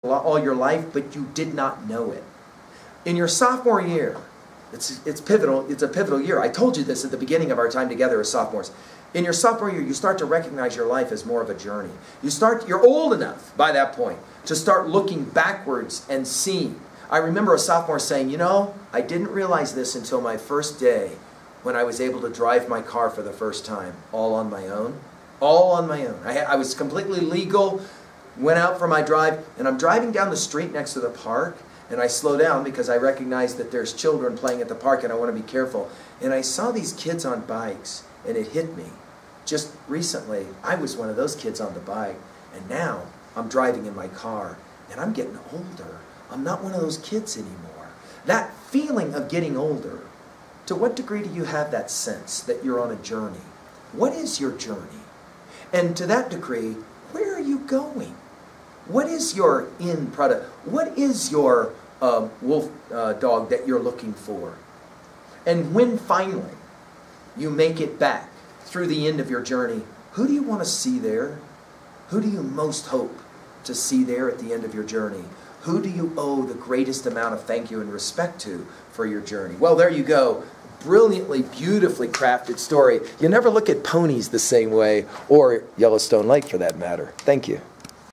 all your life, but you did not know it. In your sophomore year, it's pivotal. It's a pivotal year. I told you this at the beginning of our time together as sophomores. In your sophomore year, you start to recognize your life as more of a journey. You're old enough by that point to start looking backwards and seeing. I remember a sophomore saying, you know, I didn't realize this until my first day when I was able to drive my car for the first time, all on my own. All on my own. I was completely legal, went out for my drive, and I'm driving down the street next to the park, and I slow down because I recognize that there's children playing at the park and I want to be careful. And I saw these kids on bikes, and it hit me. Just recently, I was one of those kids on the bike, and now I'm driving in my car, and I'm getting older. I'm not one of those kids anymore. That feeling of getting older, to what degree do you have that sense that you're on a journey? What is your journey? And to that degree, where are you going? What is your end product? What is your wolf dog that you're looking for? And when finally you make it back through the end of your journey, who do you want to see there? Who do you most hope to see there at the end of your journey? Who do you owe the greatest amount of thank you and respect to for your journey? Well, there you go. Brilliantly, beautifully crafted story. You never look at ponies the same way, or Yellowstone Lake for that matter. Thank you.